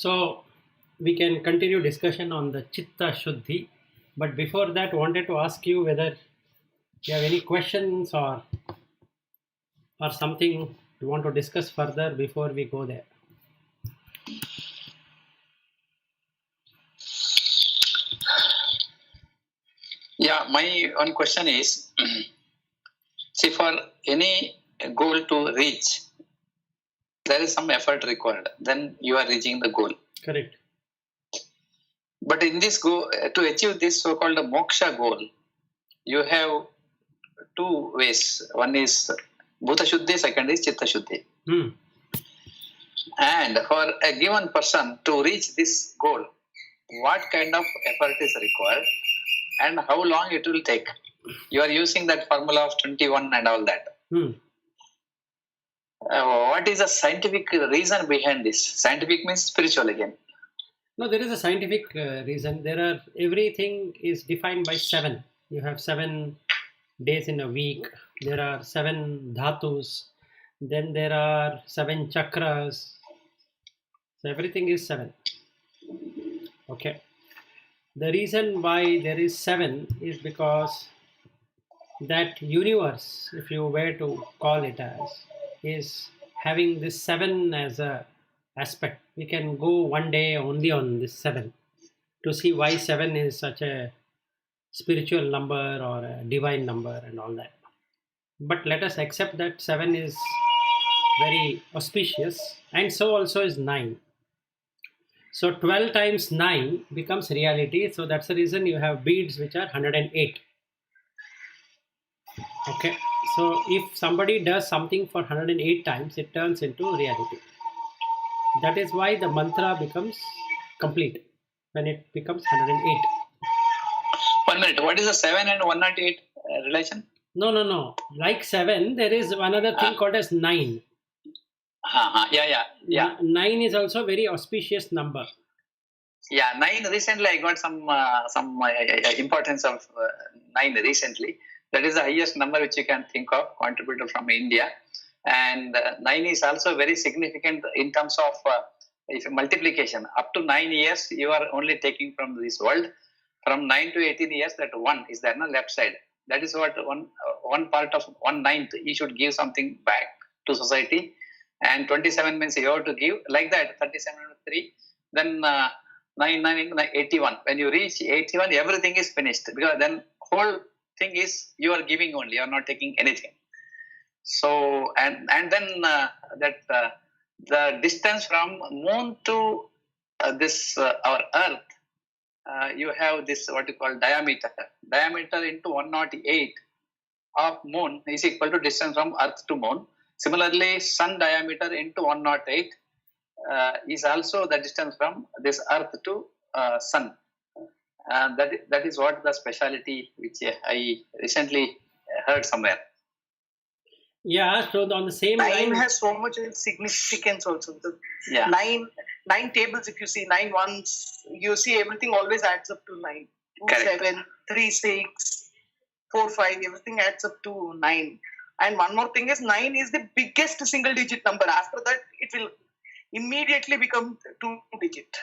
So we can continue discussion on the Chitta Shuddhi. But before that, wanted to ask you whether you have any questions or something you want to discuss further before we go there. Yeah, my one question is, see, for any goal to reach, there is some effort required. Then you are reaching the goal. Correct. But in this goal, to achieve this so-called moksha goal, you have two ways. One is Bhuta Shuddhi, second is Chitta Shuddhi. And for a given person to reach this goal, what kind of effort is required and how long it will take? You are using that formula of 21 and all that. What is the scientific reason behind this? Scientific means spiritual again. No, there is a scientific reason. Everything is defined by 7. You have 7 days in a week. There are 7 dhatus. Then there are 7 chakras. So everything is 7. Okay. The reason why there is 7 is because that universe, if you were to call it as, is having this 7 as a aspect. We can go one day only on this 7 to see why 7 is such a spiritual number or a divine number and all that. But let us accept that 7 is very auspicious, and so also is 9. So 12 times 9 becomes reality. So that's the reason you have beads which are 108. Okay. So if somebody does something for 108 times, it turns into reality. That is why the mantra becomes complete when it becomes 108. 1 minute. What is the 7 and 108 relation? No. Like 7, there is another thing called as 9. Yeah. 9 is also a very auspicious number. Yeah, 9. Recently, I got some importance of 9 recently. That is the highest number which you can think of, contributed from India. And 9 is also very significant in terms of if multiplication. Up to 9 years, you are only taking from this world. From 9 to 18 years, that 1 is there on the left side. That is what one part of 1/9, you should give something back to society. And 27 means you have to give like that, 37 and 3. Then 9, 81. When you reach 81, everything is finished, because then whole thing is you are giving only, you are not taking anything. So and then the distance from moon to this our earth, you have this what you call diameter. Diameter into 108 of moon is equal to distance from earth to moon. Similarly, sun diameter into 108 is also the distance from this earth to sun. That is what the speciality which I recently heard somewhere. Yeah, so on the same 9 line has so much significance also. The 9 tables, if you see 9 ones, you see everything always adds up to 9. 2, Correct. 7, 3, 6, 4, 5, everything adds up to 9. And one more thing is 9 is the biggest single digit number. After that, it will immediately become 2 digit.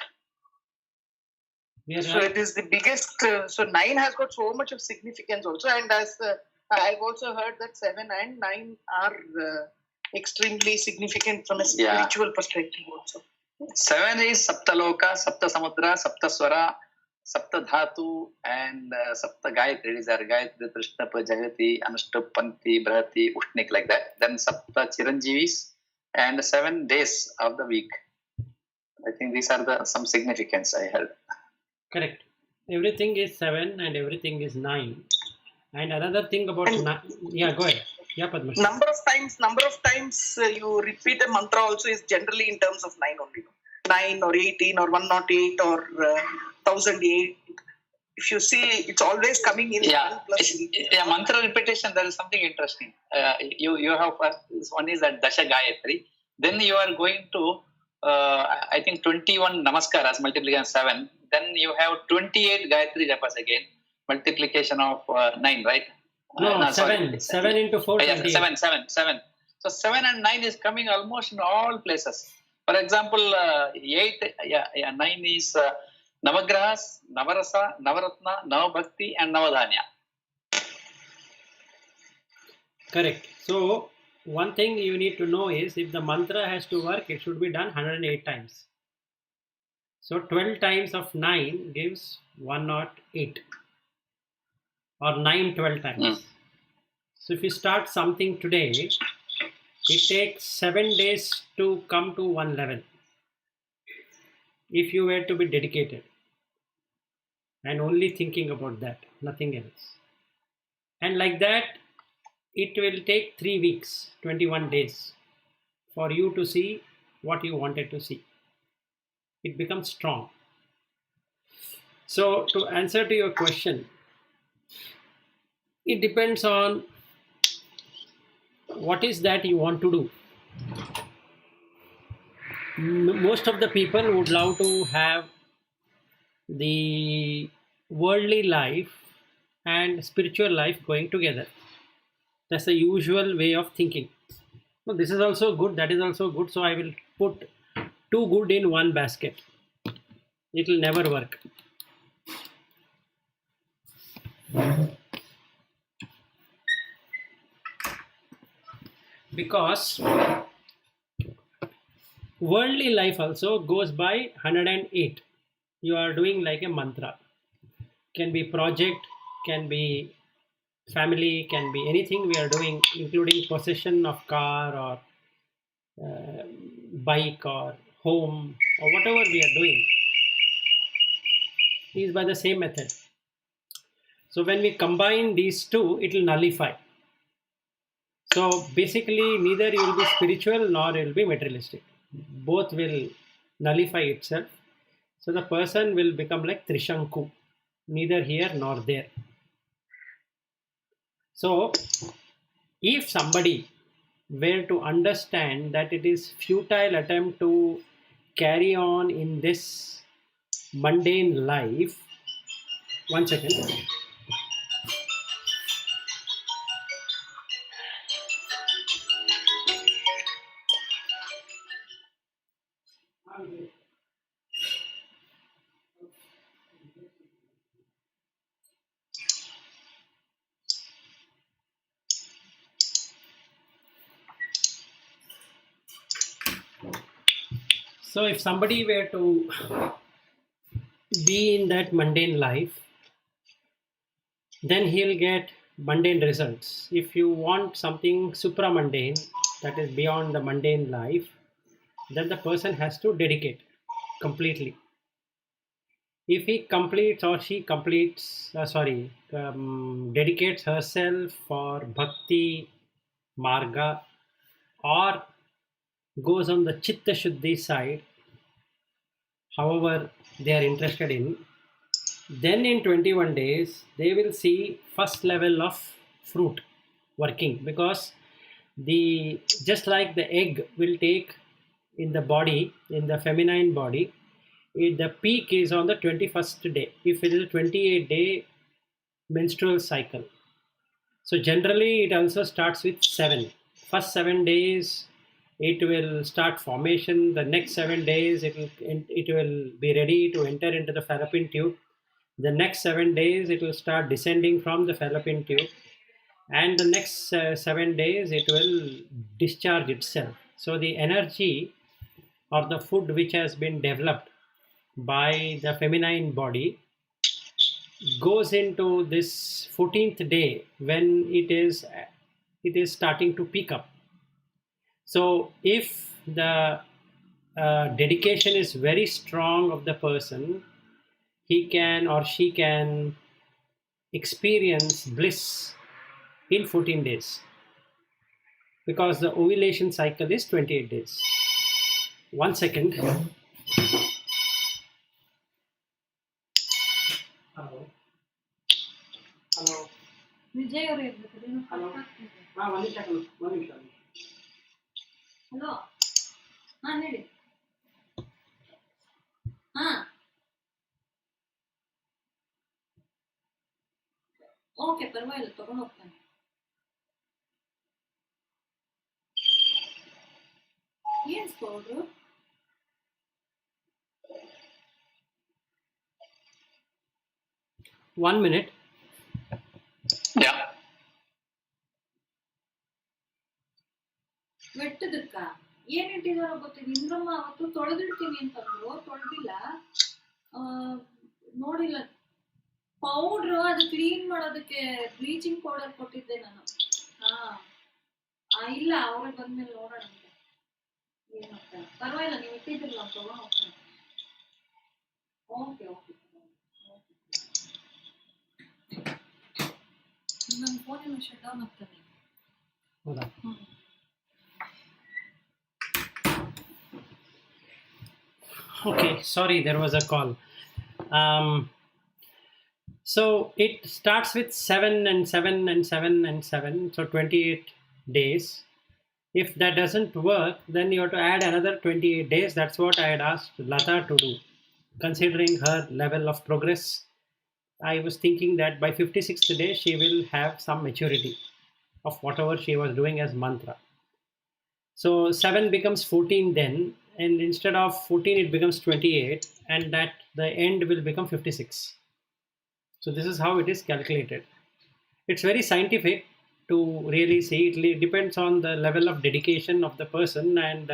So it is the biggest. So 9 has got so much of significance also. And as I've also heard that 7 and 9 are extremely significant from a spiritual perspective also. 7 is Saptaloka, Sapta Samudra, Sapta Swara, Sapta Dhatu, and Sapta Gayatri. These are Gayatri, Trishnapa, Jagati, Anushtup, Panti, Brahati, Ushnik, like that. Then Sapta Chiranjeevis and 7 days of the week. I think these are some significance I heard. Correct. Everything is 7 and everything is 9. And another thing about yeah, go ahead. Yeah, Padma. Number of times you repeat a mantra also is generally in terms of 9 only. 9 or 18 or 108 or 1008. If you see, it's always coming in 1 plus 8. Yeah, mantra repetition, there is something interesting. You have first, one is that Dasha Gayatri. Then you are going to, I think 21 Namaskaras multiplication 7. Then you have 28 Gayatri Japas again. Multiplication of 9, right? No, 7. 7 into 4. Yeah, 7. So 7 and 9 is coming almost in all places. For example, 9 is Navagrahas, Navarasa, Navaratna, Navabhakti, and Navadhanya. Correct. So one thing you need to know is if the mantra has to work, it should be done 108 times. So 12 times of 9 gives 108 or 9 12 times. So if you start something today, it takes 7 days to come to one level if you were to be dedicated and only thinking about that, nothing else. And like that, it will take 3 weeks, 21 days for you to see what you wanted to see. It becomes strong. So to answer to your question, it depends on what is that you want to do. Most of the people would love to have the worldly life and spiritual life going together. That's the usual way of thinking. No, this is also good, that is also good, so I will put two good in one basket. It will never work. Because worldly life also goes by 108. You are doing like a mantra. Can be project, can be family, can be anything we are doing, including possession of car or bike or home or whatever we are doing is by the same method. So when we combine these two, it will nullify. So basically, neither you will be spiritual nor you will be materialistic. Both will nullify itself. So the person will become like Trishanku, neither here nor there. So if somebody were to understand that it is futile attempt to carry on in this mundane life, one second. So if somebody were to be in that mundane life, then he'll get mundane results. If you want something supramundane, that is beyond the mundane life, then the person has to dedicate completely. If he completes or she completes, dedicates herself for bhakti marga or goes on the Chitta Shuddhi side, however they are interested in, then in 21 days they will see first level of fruit working, because the just like the egg will take in the body, in the feminine body, the peak is on the 21st day if it is a 28-day menstrual cycle. So generally it also starts with 7. First 7 days it will start formation. The next 7 days it will be ready to enter into the fallopian tube. The next 7 days it will start descending from the fallopian tube, and the next 7 days it will discharge itself. So the energy or the food which has been developed by the feminine body goes into this 14th day when it is starting to pick up. So if the dedication is very strong of the person, he can or she can experience bliss in 14 days, because the ovulation cycle is 28 days. One second. Hello. Hello. Vijay ಅವರು ಇರ್ಬೇಕು. Hello. ಒಂದು ನಿಮಿಷ. Hello, ಹಾ ಹೇಳಿ. ಹಾ okay, ಪರವಾಗಿಲ್ಲ, ತಗೊಂಡು ಹೋಗ್ತಾನೆ. ಏನ್ ಪೌಡ್ರು? 1 minute. Yeah. ವೆಟ್ಟದಕ್ಕ ಏನ್ ಇಟ್ಟಿದಾರೋ ಗೊತ್ತಿಲ್ಲ. ಇಂದ್ರಮ್ಮ ಅವತ್ತು ತೊಳೆದಿಡ್ತೀನಿ ಅಂತಂದ್ರು, ತೊಳೆದಿಲ್ಲ, ನೋಡಿಲ್ಲ. ಪೌಡ್ರು ಅದು ಕ್ಲೀನ್ ಮಾಡೋದಕ್ಕೆ ಬ್ಲೀಚಿಂಗ್ ಪೌಡರ್ ಕೊಟ್ಟಿದ್ದೆ ನಾನು. ಇಲ್ಲ, ಅವ್ರಿಗೆ ಬಂದ್ಮೇಲೆ ನೋಡೋಣ. ಏನಂತ ಪರವಾಗಿಲ್ಲ, ನೀವು ಇಟ್ಟಿದ್ರಲ್ಲ, ತಗೊಂಡು ಹೋಗ್ತಾರೆ. Okay okay. ನನ್ನ ಫೋನ್ ಶಟ್ ಡೌನ್ ಆಗ್ತದೆ. ಹೌದಾ? Okay, sorry, there was a call. So it starts with 7 and 7 and 7 and 7, so 28 days. If that doesn't work, then you have to add another 28 days. That's what I had asked Lata to do. Considering her level of progress, I was thinking that by 56th day she will have some maturity of whatever she was doing as mantra. So 7 becomes 14 then, and instead of 14 it becomes 28, and that the end will become 56. So this is how it is calculated. It's very scientific to really see. It depends on the level of dedication of the person and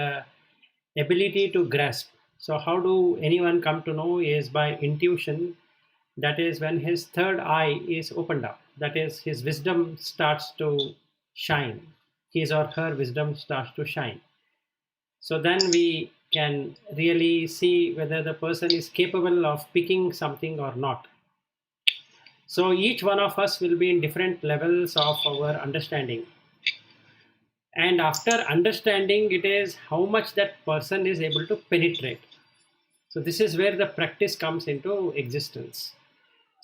ability to grasp. So how do anyone come to know is by intuition. That is when his third eye is opened up. That is, his wisdom starts to shine. His or her wisdom starts to shine. So then we can really see whether the person is capable of picking something or not. So each one of us will be in different levels of our understanding. And after understanding, it is how much that person is able to penetrate. So this is where the practice comes into existence.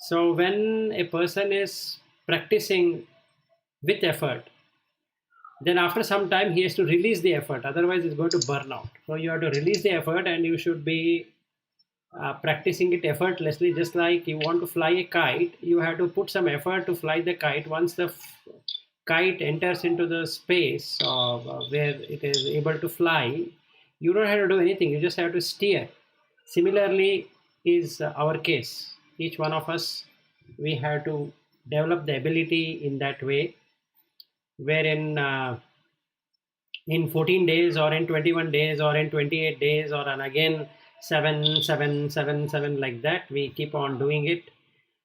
So when a person is practicing with effort, then after some time he has to release the effort, otherwise it's going to burn out. So you have to release the effort, and you should be practicing it effortlessly. Just like you want to fly a kite, you have to put some effort to fly the kite. Once the kite enters into the space of where it is able to fly, you don't have to do anything, you just have to steer. Similarly is our case. Each one of us, we have to develop the ability in that way, wherein in 14 days or in 21 days or in 28 days or and again 7 7 7 7 like that, we keep on doing it.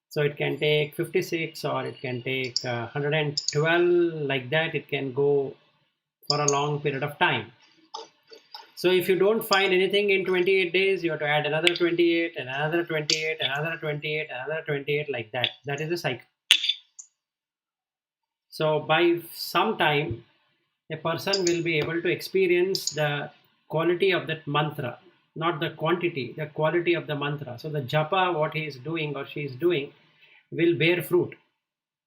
So it can take 56 or it can take 112, like that. It can go for a long period of time. So if you don't find anything in 28 days, you have to add another 28 and another 28, another 28, another 28, like that. That is a cycle. So by some time, a person will be able to experience the quality of that mantra, not the quantity, the quality of the mantra. So the japa, what he is doing or she is doing, will bear fruit,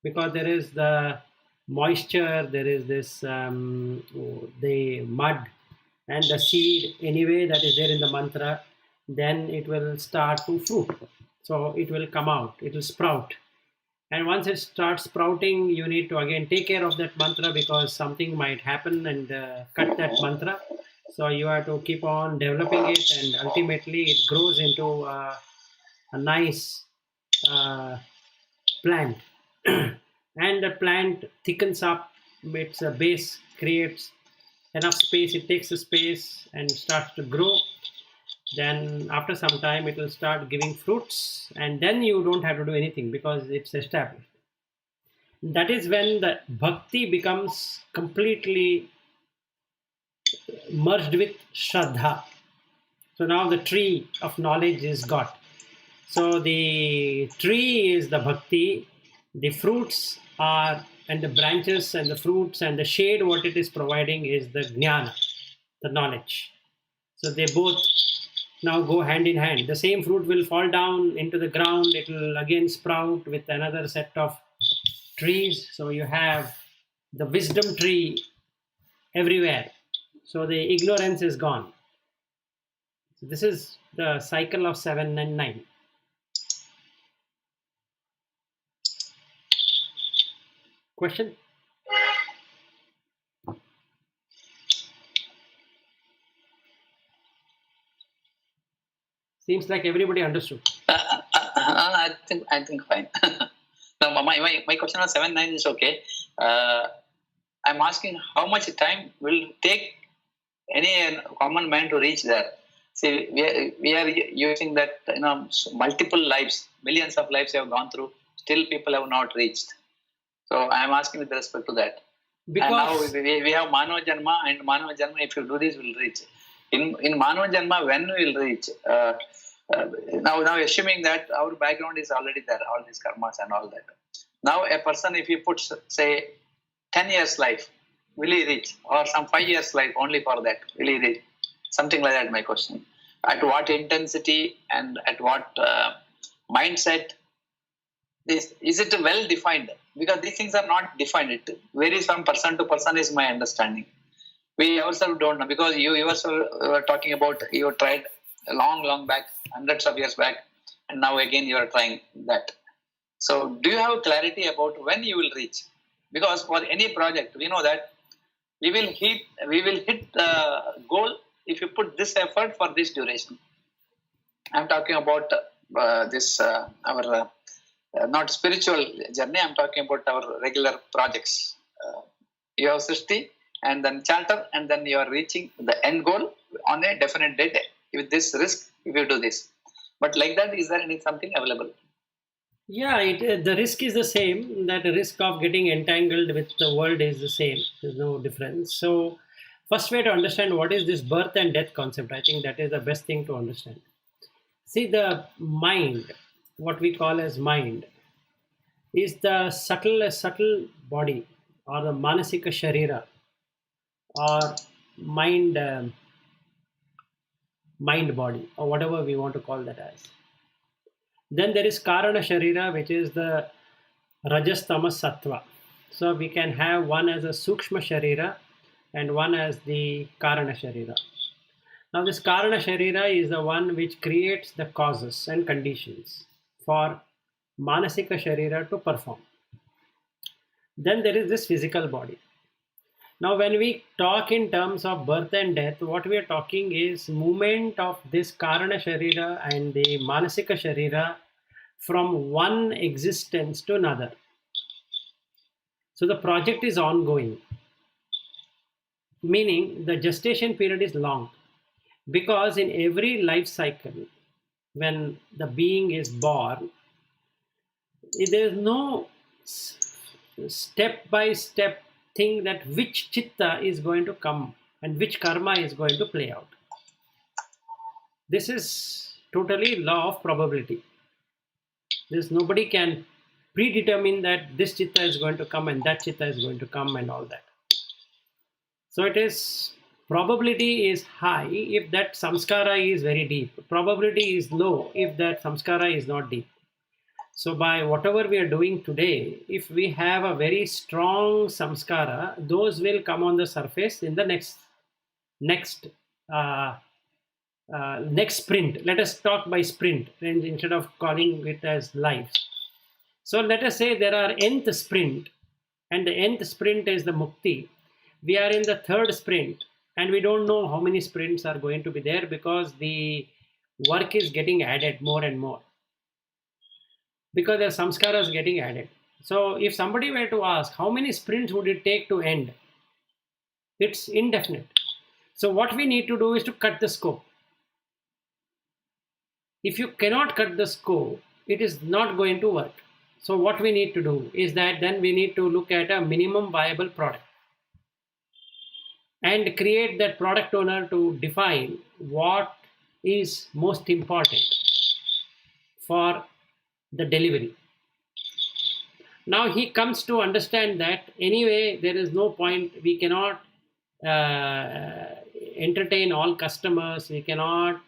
because there is the moisture, there is this the mud and the seed anyway that is there in the mantra. Then it will start to fruit, so it will come out, it will sprout. And once it starts sprouting, you need to again take care of that mantra, because something might happen and cut that mantra. So you have to keep on developing it, and ultimately it grows into a nice plant. And the plant thickens up, its base creates enough space, it takes the space and starts to grow. Then after some time it will start giving fruits, and then you don't have to do anything because it's established. That is when the bhakti becomes completely merged with shraddha. So now the tree of knowledge is got. So the tree is the bhakti, the fruits are, and the branches and the fruits and the shade what it is providing is the jnana, the knowledge. So they both now go hand in hand. The same fruit will fall down into the ground, it will again sprout with another set of trees. So you have the wisdom tree everywhere, so the ignorance is gone. So this is the cycle of 7 and 9. Question? Seems like everybody understood. I think fine. Now, my question was 7-9 is okay. I'm asking how much time will take any common man to reach there. See, we are using that, multiple lives, millions of lives have gone through, still people have not reached. So I am asking with respect to that. And now Because we have Mano Janma, and Mano Janma, if you do this, will reach. In Mano Janma, when we will reach? Now assuming that our background is already there, all these karmas and all that. Now a person, if he puts, say, 10 years life, will he reach? Or some 5 years life only for that, will he reach? Something like that, my question. At what intensity and at what mindset? Is it well defined? Because these things are not defined. It varies from person to person, is my understanding. We ourselves don't know, because you yourself were talking about you tried long back, hundreds of years back, and now again you are trying that. So do you have clarity about when you will reach? Because for any project, we know that we will hit the goal if you put this effort for this duration. I'm talking about this our not spiritual journey. I'm talking about our regular projects. You have Shuddhi and then charter, and then you are reaching the end goal on a definite date with this risk if you do this. But like that, is there any something available? yeah, the risk is the same. That the risk of getting entangled with the world is the same. There's no difference. So, first way to understand what is this birth and death concept. I think that is the best thing to understand. See, the mind, what we call as mind, is the subtle body, or the manasika sharira, or mind mind body, or whatever we want to call that as. Then there is karana sharira, which is the rajas tamas sattva. So we can have one as a sukshma sharira and one as the karana sharira. Now this karana sharira is the one which creates the causes and conditions for manasika sharira to perform. Then there is this physical body. Now when we talk in terms of birth and death, what we are talking is movement of this karana sharira and the manasika sharira from one existence to another. So the project is ongoing, meaning the gestation period is long, because in every life cycle, when the being is born, there is no step by step thing that which chitta is going to come and which karma is going to play out. This is totally law of probability. Nobody can predetermine that this chitta is going to come and that chitta is going to come and all that. So it is, probability is high if that samskara is very deep. Probability is low if that samskara is not deep. So by whatever we are doing today, if we have a very strong samskara, those will come on the surface in the next sprint. Let us talk by sprint instead of calling it as lives. So let us say there are nth sprint, and the nth sprint is the mukti. We are in the third sprint, and we don't know how many sprints are going to be there, because the work is getting added more and more, because the samskara is getting added. So if somebody were to ask how many sprints would it take to end, it's indefinite. So what we need to do is to cut the scope. If you cannot cut the scope, it is not going to work. So what we need to do is that then we need to look at a minimum viable product and create that product owner to define what is most important for the delivery. Now he comes to understand that anyway there is no point, we cannot entertain all customers, we cannot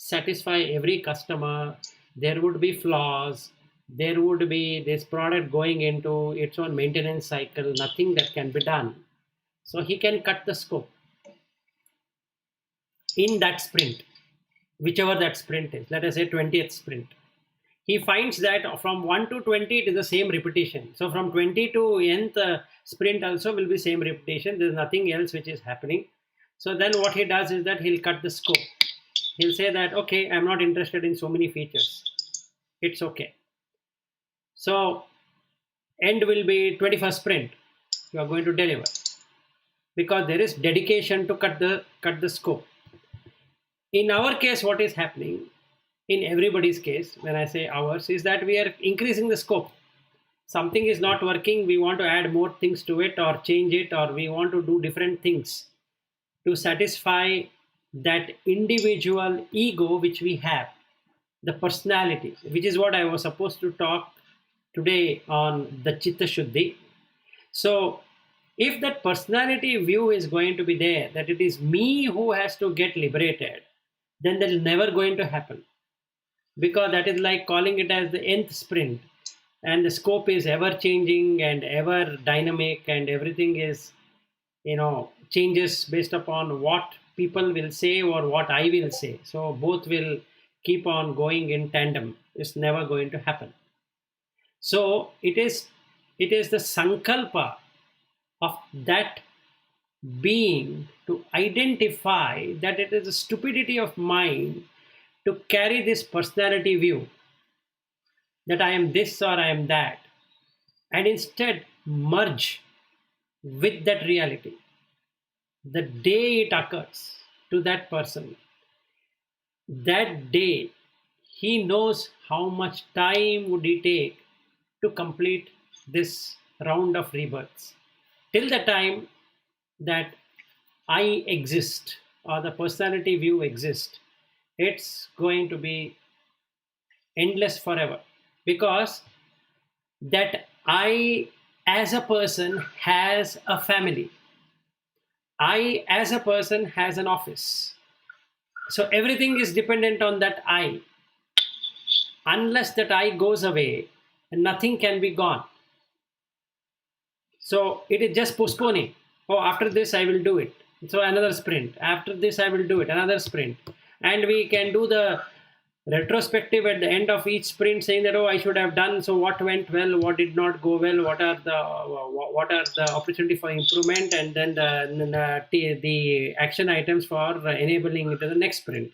satisfy every customer, there would be flaws, there would be this product going into its own maintenance cycle, nothing that can be done. So he can cut the scope in that sprint, whichever that sprint is, let us say 20th sprint. He finds that from 1 to 20 it is the same repetition. So from 20 to nth sprint also will be same repetition. There is nothing else which is happening. So then what he does is that he'll cut the scope. He'll say that, okay, I'm not interested in so many features. it's okay. So end will be 21st sprint. You are going to deliver because there is dedication to cut the scope. In our case, what is happening, in everybody's case, when I say ours, is that we are increasing the scope. Something is not working, we want to add more things to it or change it, or we want to do different things to satisfy that individual ego which we have, the personality, which is what I was supposed to talk today on the Chitta Shuddhi. So if that personality view is going to be there, that it is me who has to get liberated, then that is never going to happen, because that is like calling it as the nth sprint, and the scope is ever changing and ever dynamic, and everything is, changes based upon what people will say or what I will say. So both will keep on going in tandem. It's never going to happen. So it is the sankalpa of that being to identify that it is a stupidity of mind to carry this personality view that I am this or I am that, and instead merge with that reality. The day it occurs to that person, that day he knows how much time would he take to complete this round of rebirths. Till the time that I exist or the personality view exists, it's going to be endless forever, because that I as a person has a family. I as a person has an office. So everything is dependent on that I. Unless that I goes away, nothing can be gone. So it is just postponing. Oh, after this I will do it. So another sprint. After this I will do it. Another sprint. And we can do the retrospective at the end of each sprint, saying that, oh, I should have done. So what went well, what did not go well, what are the opportunity for improvement, and then the action items for enabling it to the next sprint.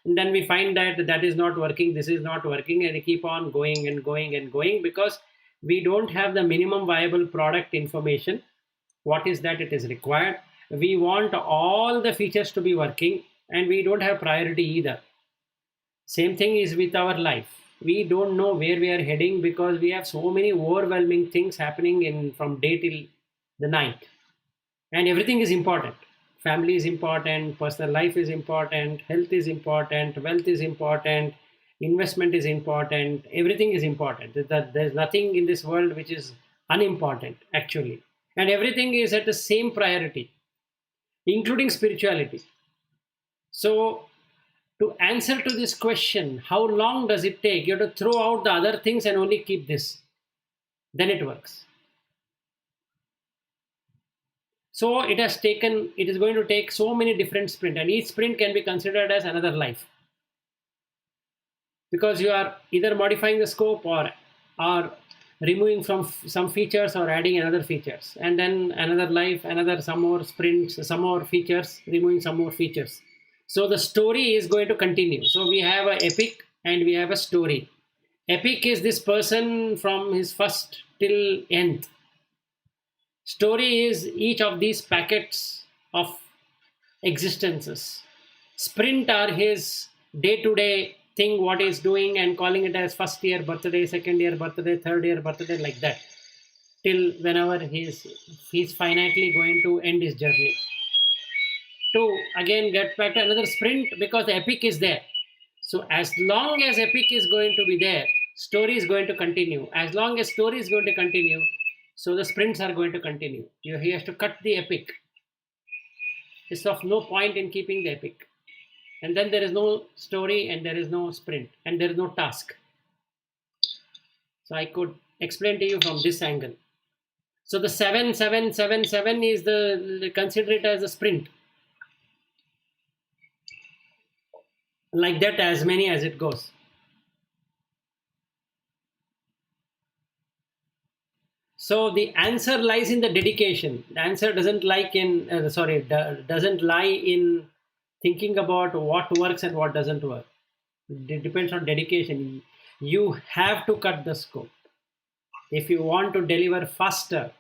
And then we find that that is not working, this is not working, and we keep on going and going and going, because we don't have the minimum viable product information. What is that it is required? We want all the features to be working, and we don't have priority either. Same thing is with our life. We don't know where we are heading, because we have so many overwhelming things happening from day till the night. And everything is important. Family is important, personal life is important, health is important, wealth is important, investment is important, everything is important. There's nothing in this world which is unimportant, actually. And everything is at the same priority, including spirituality. So to answer to this question, how long does it take? You have to throw out the other things and only keep this. Then it works. So it is going to take so many different sprints, and each sprint can be considered as another life. Because you are either modifying the scope or removing from some features or adding another features. And then another life, some more sprints, some more features, removing some more features. So the story is going to continue. So we have an epic and we have a story. Epic is this person from his first till nth. Story is each of these packets of existences. Sprint are his day-to-day thing, what he's doing, and calling it as first year birthday, second year birthday, third year birthday, like that. Till whenever he's finitely going to end his journey. To again get back to another sprint, because the epic is there. So as long as epic is going to be there, story is going to continue. As long as story is going to continue, so the sprints are going to continue. He has to cut the epic. It's of no point in keeping the epic. And then there is no story, and there is no sprint, and there is no task. So I could explain to you from this angle. So the 7, 7, 7, 7 is consider it as a sprint. Like that, as many as it goes. So the answer lies in the dedication. The answer doesn't lie in thinking about what works and what doesn't work. It depends on dedication. You have to cut the scope. If you want to deliver faster,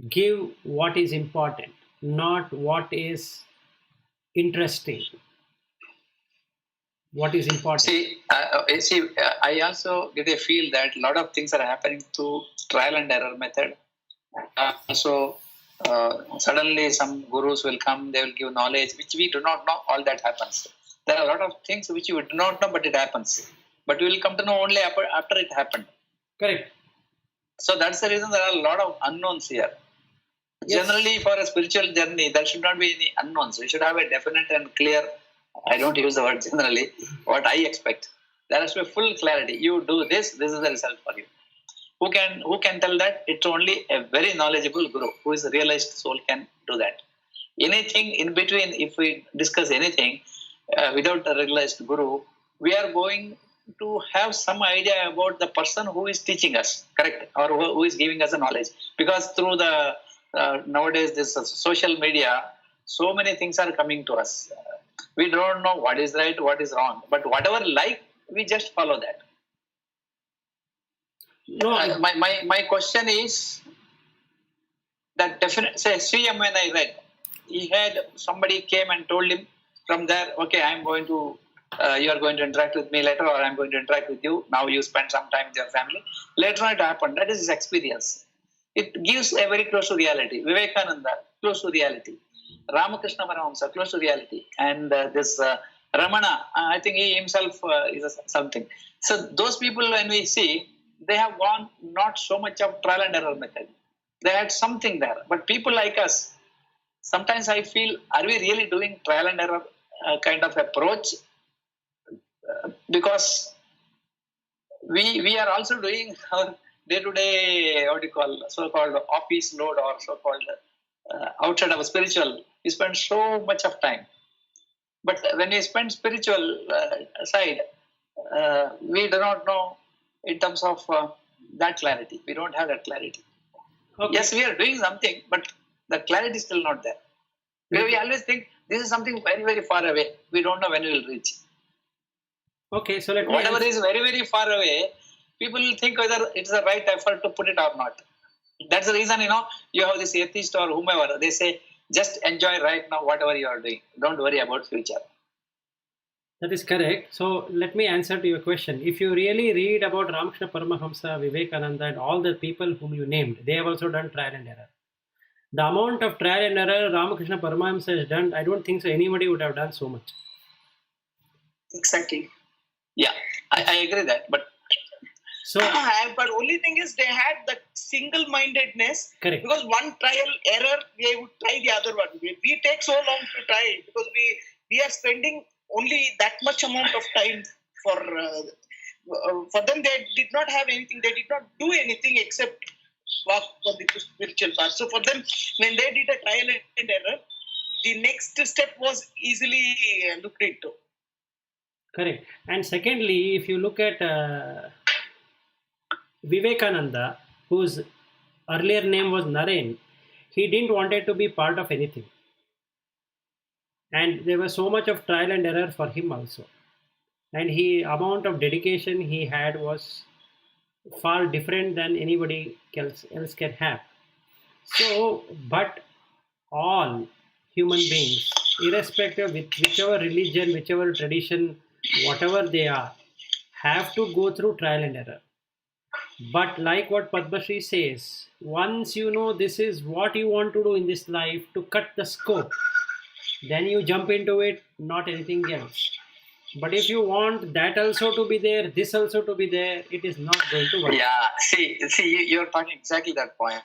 give what is important, not what is interesting. What is important? I also get a feel that a lot of things are happening through trial and error method. Suddenly some gurus will come, they will give knowledge which we do not know. All that happens. There are a lot of things which we do not know, but it happens. But we will come to know only after it happened. Correct. So that's the reason there are a lot of unknowns here. Yes. Generally, for a spiritual journey, there should not be any unknowns. We should have a definite and clear. I don't use the word generally. What I expect, there has to be full clarity. You do this. This is the result for you. Who can tell that? It's only a very knowledgeable guru who is a realized soul can do that. Anything in between, if we discuss anything without a realized guru, we are going to have some idea about the person who is teaching us, correct, or who is giving us the knowledge. Because through the nowadays this social media, so many things are coming to us. We don't know what is right, what is wrong, but whatever we just follow that. No, my question is that definite. Say CM when I read, he had somebody came and told him from there, okay, I'm going to. You are going to interact with me later, or I'm going to interact with you. Now you spend some time with your family. Later on it happened. That is his experience. It gives a very close to reality. Vivekananda, close to reality. Ramakrishna Paramahamsa, close to reality. And this Ramana, I think he himself is something. So those people, when we see, they have gone not so much of trial and error method. They had something there. But people like us, sometimes I feel, are we really doing trial and error kind of approach? Because we are also doing our day-to-day, so-called office load, or so-called outside of spiritual. We spend so much of time. But when we spend spiritual side, we do not know in terms of that clarity. We don't have that clarity. Okay. Yes, we are doing something, but the clarity is still not there. We always think this is something very, very far away. We don't know when we will reach. Okay, so whatever is very, very far away, people will think whether it's the right effort to put it or not. That's the reason, you have this atheist or whomever, they say, just enjoy right now whatever you are doing. Don't worry about future. That is correct. So let me answer to your question. If you really read about Ramakrishna Paramahamsa, Vivekananda, and all the people whom you named, they have also done trial and error. The amount of trial and error Ramakrishna Paramahamsa has done, I don't think so anybody would have done so much. Exactly. Yeah, I agree that. But but only thing is they had that single-mindedness. Correct. Because one trial error, they would try the other one. We take so long to try it because we are spending only that much amount of time for them. They did not have anything. They did not do anything except walk for the spiritual path. So for them, when they did a trial and error, the next step was easily looked into. Correct. And secondly, if you look at Vivekananda, whose earlier name was Naren, he didn't wanted to be part of anything. And there was so much of trial and error for him also. And amount of dedication he had was far different than anybody else can have. So, but all human beings, irrespective of whichever religion, whichever tradition, whatever they are, have to go through trial and error. But like what Padmashri says, once you know this is what you want to do in this life, to cut the scope, then you jump into it, not anything else. But if you want that also to be there, this also to be there, it is not going to work. Yeah, see, you're talking exactly that point.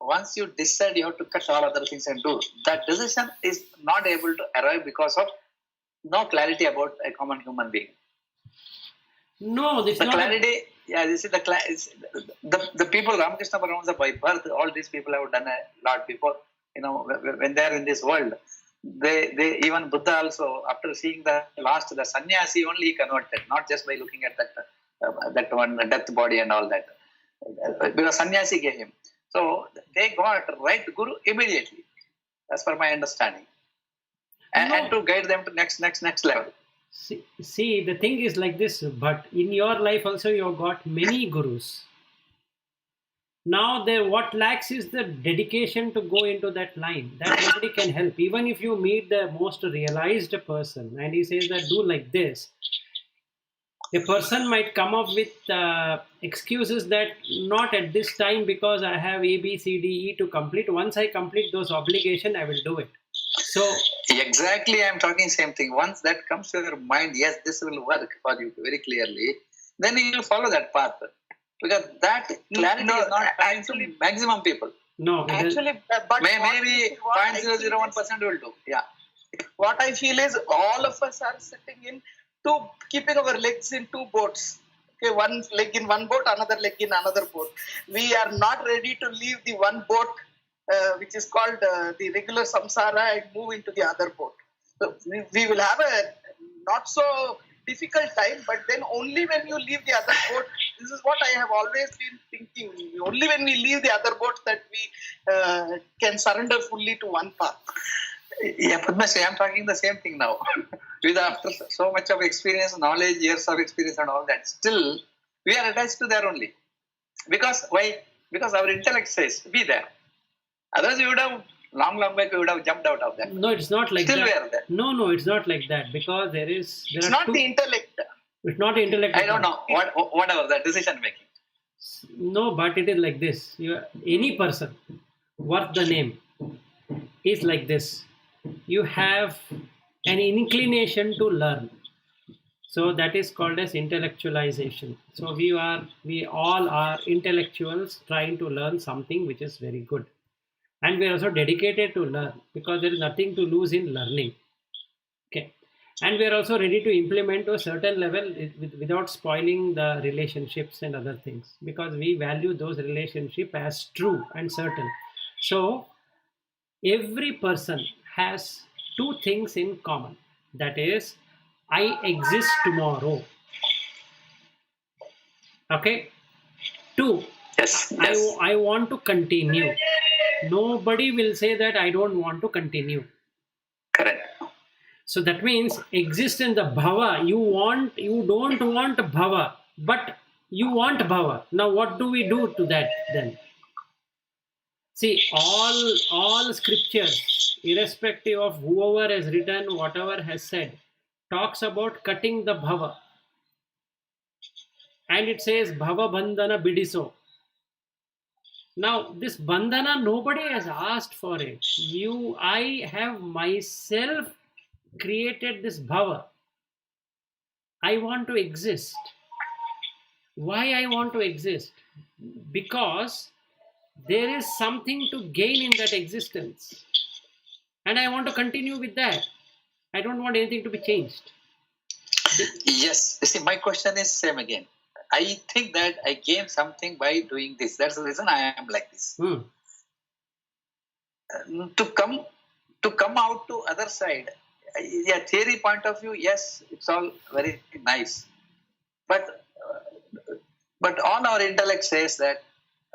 Once you decide you have to cut all other things and do, that decision is not able to arrive because of no clarity about a common human being. No, this the clarity. This is the people. Ramakrishna Paramahamsa by birth. All these people have done a lot before. When they are in this world, they even Bhuta also, after seeing the sannyasi only he converted, not just by looking at that one death body and all that, because sannyasi gave him. So they got right guru immediately, as per my understanding, and to guide them to next level. See, the thing is like this, but in your life also you have got many gurus. Now, there what lacks is the dedication to go into that line. That nobody can help. Even if you meet the most realized person and he says that do like this, a person might come up with excuses that not at this time because I have A, B, C, D, E to complete. Once I complete those obligations, I will do it. So exactly, I'm talking same thing. Once that comes to your mind, yes, this will work for you very clearly, then you will follow that path. Because that clarity is not actually maximum people. No, Actually, but Maybe 0.001% will do. Yeah. What I feel is all of us are sitting in keeping our legs in two boats. Okay, one leg in one boat, another leg in another boat. We are not ready to leave the one boat, which is called the regular samsara, and move into the other boat. So we will have a not so difficult time, but then only when you leave the other boat, this is what I have always been thinking, only when we leave the other boat that we can surrender fully to one path. Yeah, Padmashree, I'm talking the same thing now. With after so much of experience, knowledge, years of experience and all that, still we are attached to there only. Because why? Because our intellect says, be there. Otherwise we would have, long back, we would have jumped out of that. no, it's not like Still that. we are there. No, it's not like that because It's are not two, the intellect. it's not intellect. I don't know. Whatever, the decision making. No, but it is like this. Any person worth the name is like this. You have an inclination to learn. So that is called as intellectualization. So we all are intellectuals trying to learn something which is very good. And we are also dedicated to learn because there is nothing to lose in learning. Okay. And we are also ready to implement to a certain level without spoiling the relationships and other things because we value those relationships as true and certain. So every person has two things in common. That is, I exist tomorrow. Okay. Two, Yes. I want to continue. Nobody will say that I don't want to continue. Correct. So that means exist in the bhava. You don't want bhava, but you want bhava. Now what do we do to that then? See, all scriptures, irrespective of whoever has written, whatever has said, talks about cutting the bhava. And it says bhava bandhana bidiso. Now, this bandhana, nobody has asked for it. I have myself created this bhava. I want to exist. Why I want to exist? Because there is something to gain in that existence. And I want to continue with that. I don't want anything to be changed. Yes. You see, my question is same again. I think that I gain something by doing this. That's the reason I am like this. To come out to other side, yeah, theory point of view, yes, it's all very nice. But on our intellect says that,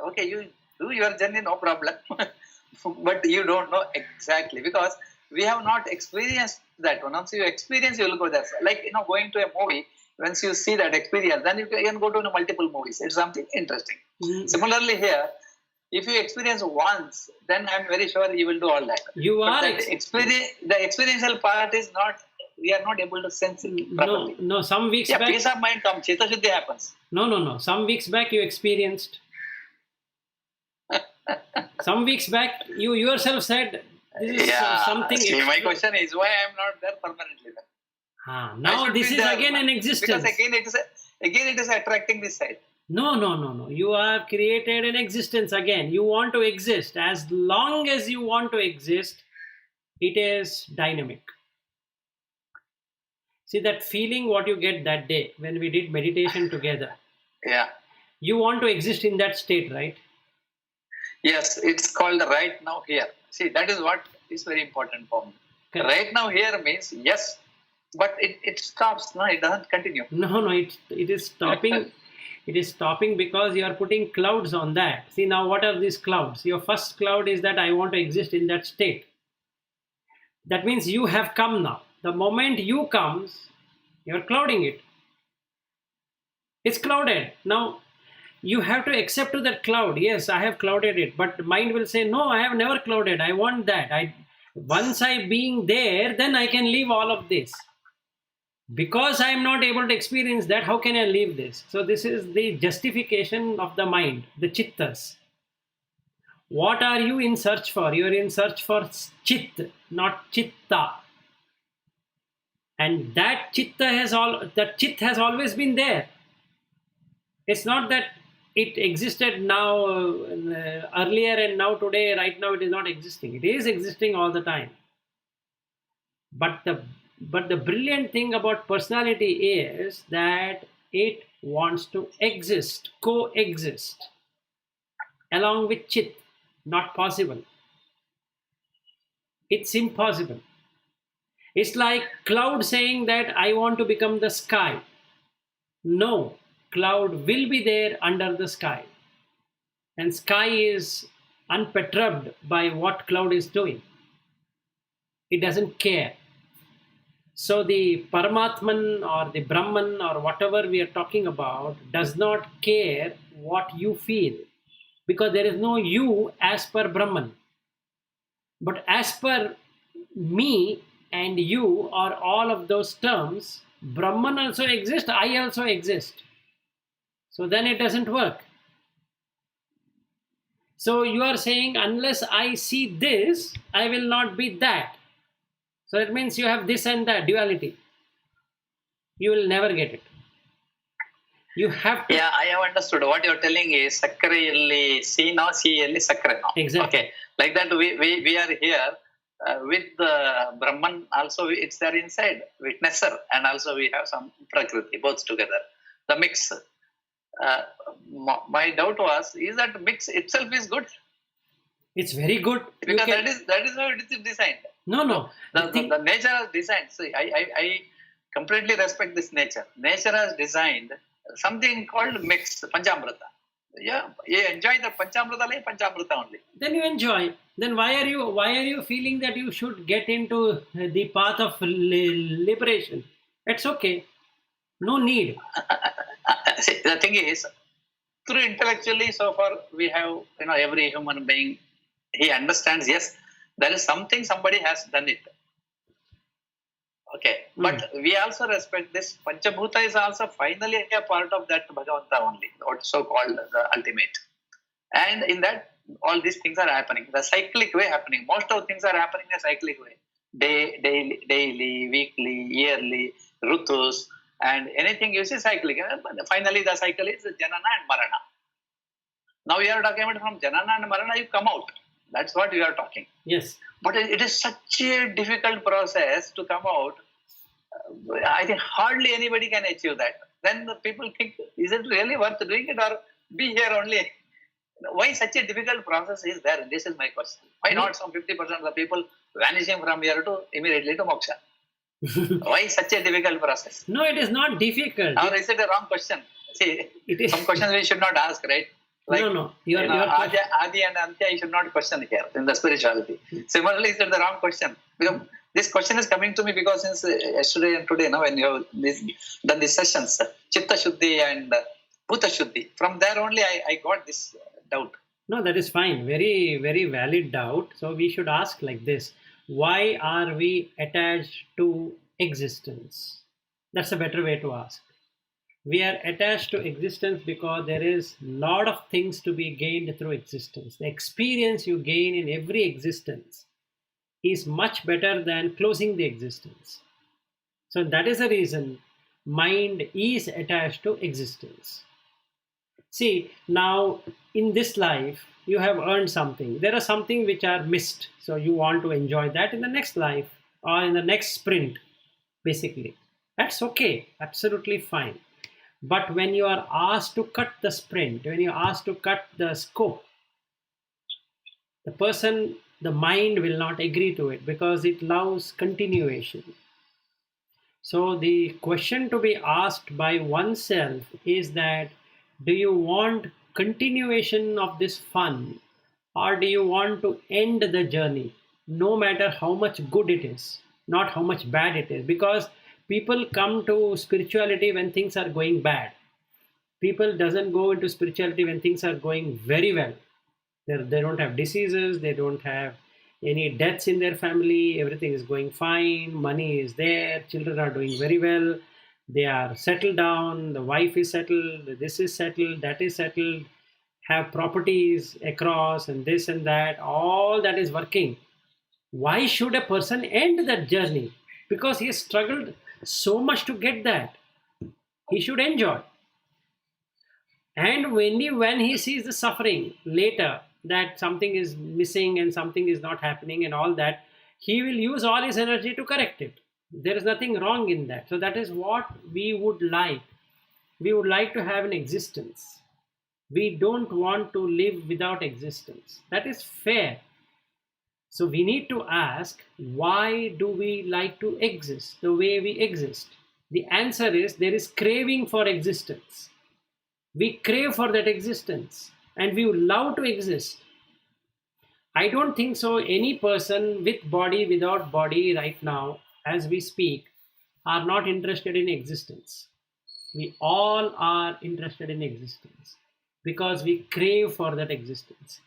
okay, you do your journey, no problem. But you don't know exactly because we have not experienced that one. Once you experience, you will go there. Like, going to a movie, once you see that experience, then you can go to multiple movies. It's something interesting. Similarly here, if you experience once, then I'm very sure you will do all that. The experiential part is not, we are not able to sense it properly. No, some weeks back. Peace of mind comes, Chitta Shuddhi happens. No. Some weeks back you experienced. Some weeks back you yourself said this is something. See, my question is why I am not there permanently then? Now this is again an existence. Because again it is attracting this side. No. You have created an existence again. You want to exist. As long as you want to exist, it is dynamic. See that feeling what you get that day when we did meditation together. Yeah. You want to exist in that state, right? Yes, it's called right now here. See, that is what is very important for me. Okay. Right now here means yes, but it stops. No, it doesn't continue. No, it is stopping. It is stopping because you are putting clouds on that. See, now what are these clouds? Your first cloud is that I want to exist in that state. That means you have come now. The moment you comes, You're clouding it. It's clouded. Now, you have to accept to that cloud. Yes, I have clouded it. But the mind will say, no, I have never clouded. I want that. Once I being there, then I can leave all of this. Because I am not able to experience that, how can I leave this? So this is the justification of the mind, the chittas. What are you in search for? You are in search for chit, not chitta. And that chit has always been there. It's not that it existed now earlier and now today, right now it is not existing. It is existing all the time. But the brilliant thing about personality is that it wants to exist, coexist along with chit. Not possible. It's impossible. It's like cloud saying that I want to become the sky. No, cloud will be there under the sky. And sky is unperturbed by what cloud is doing. It doesn't care. So the Paramatman or the Brahman or whatever we are talking about does not care what you feel, because there is no you as per Brahman. But as per me and you, or all of those terms, Brahman also exists, I also exist. So then it doesn't work. So you are saying, unless I see this, I will not be that. So it means you have this and that duality. You will never get it. You have to. Yeah, I have understood. What you're telling is Sakkarayalli Sino, Siyalli Sakkarano. Exactly. Okay. Like that, we are here with the Brahman also, it's there inside, witnesser, and also we have some Prakriti, both together. The mix. My doubt was, is that mix itself is good? It's very good. Because that is how it is designed. No. The nature has designed. See, I completely respect this nature. Nature has designed something called mix, Panchamrita. Yeah, you enjoy the Panchamrita like Panchamrita only. Then you enjoy. Then why are you feeling that you should get into the path of liberation? It's okay. No need. See, the thing is, through intellectually, so far we have, every human being, he understands, yes, there is something, somebody has done it. Okay, but we also respect this. Panchabhuta is also finally a part of that Bhagavanta only, what so called the ultimate. And in that, all these things are happening. The cyclic way happening. Most of things are happening in a cyclic way. Daily, weekly, yearly, rutus, and anything you see cyclic. Finally, the cycle is Janana and Marana. Now we are talking about from Janana and Marana, you come out. That's what we are talking. Yes. But it is such a difficult process to come out. I think hardly anybody can achieve that. Then the people think, is it really worth doing it, or be here only? Why such a difficult process is there? This is my question. Why not some 50% of the people vanishing from here to immediately to moksha? Why such a difficult process? No, it is not difficult. Or is it a wrong question? See, it is. Some questions we should not ask, right? Like, no. Adi and Antya, you should not question here in the spirituality. Similarly, is it the wrong question? Because this question is coming to me because since yesterday and today, when you have done these sessions, Chitta Shuddhi and Bhuta Shuddhi, from there only I got this doubt. No, that is fine. Very, very valid doubt. So we should ask like this. Why are we attached to existence? That's a better way to ask. We are attached to existence because there is a lot of things to be gained through existence. The experience you gain in every existence is much better than closing the existence. So that is the reason mind is attached to existence. See, now in this life, you have earned something. There are something which are missed. So you want to enjoy that in the next life or in the next sprint, basically. That's okay. Absolutely fine. But when you are asked to cut the sprint, when you are asked to cut the scope, the mind will not agree to it because it loves continuation. So the question to be asked by oneself is that, do you want continuation of this fun, or do you want to end the journey, no matter how much good it is, not how much bad it is? Because people come to spirituality when things are going bad. People doesn't go into spirituality when things are going very well. They don't have diseases, they don't have any deaths in their family, everything is going fine, money is there, children are doing very well, they are settled down, the wife is settled, this is settled, that is settled, have properties across and this and that, all that is working. Why should a person end that journey? Because he has struggled so much to get that. He should enjoy. And when he sees the suffering later, that something is missing and something is not happening and all that, he will use all his energy to correct it. There is nothing wrong in that. So that is what we would like. We would like to have an existence. We don't want to live without existence. That is fair. So we need to ask, why do we like to exist the way we exist? The answer is, there is craving for existence. We crave for that existence and we would love to exist. I don't think so any person with body, without body right now, as we speak, are not interested in existence. We all are interested in existence because we crave for that existence.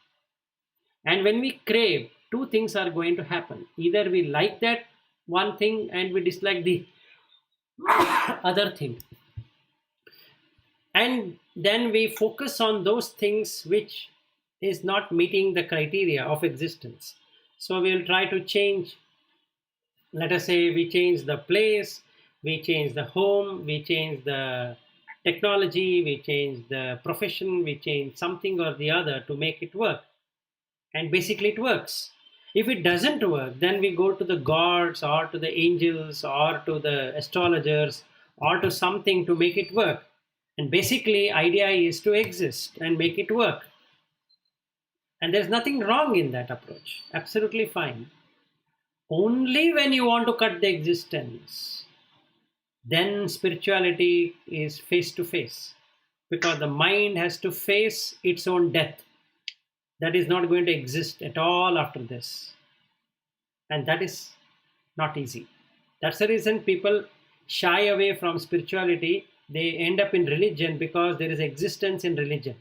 And when we crave, two things are going to happen. Either we like that one thing and we dislike the other thing. And then we focus on those things which is not meeting the criteria of existence. So we'll try to change. Let us say we change the place, we change the home, we change the technology, we change the profession, we change something or the other to make it work. And basically it works. If it doesn't work, then we go to the gods or to the angels or to the astrologers or to something to make it work. And basically idea is to exist and make it work. And there's nothing wrong in that approach. Absolutely fine. Only when you want to cut the existence, then spirituality is face to face. Because the mind has to face its own death. That is not going to exist at all after this. And that is not easy. That's the reason people shy away from spirituality. They end up in religion because there is existence in religion.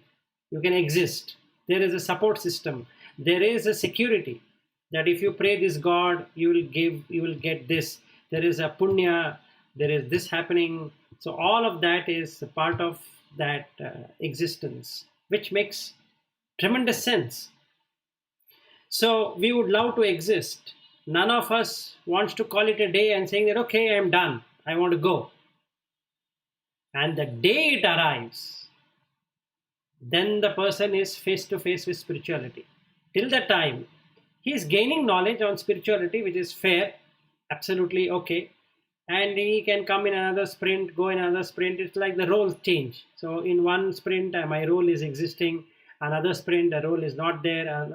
You can exist. There is a support system. There is a security that if you pray this God, you will get this. There is a punya, there is this happening. So all of that is a part of that existence, which makes tremendous sense. So we would love to exist. None of us wants to call it a day and saying that, okay, I'm done, I want to go. And the day it arrives, then the person is face to face with spirituality. Till that time, he is gaining knowledge on spirituality, which is fair, absolutely okay. And he can come in another sprint, go in another sprint. It's like the roles change. So in one sprint, my role is existing. Another sprint, the role is not there.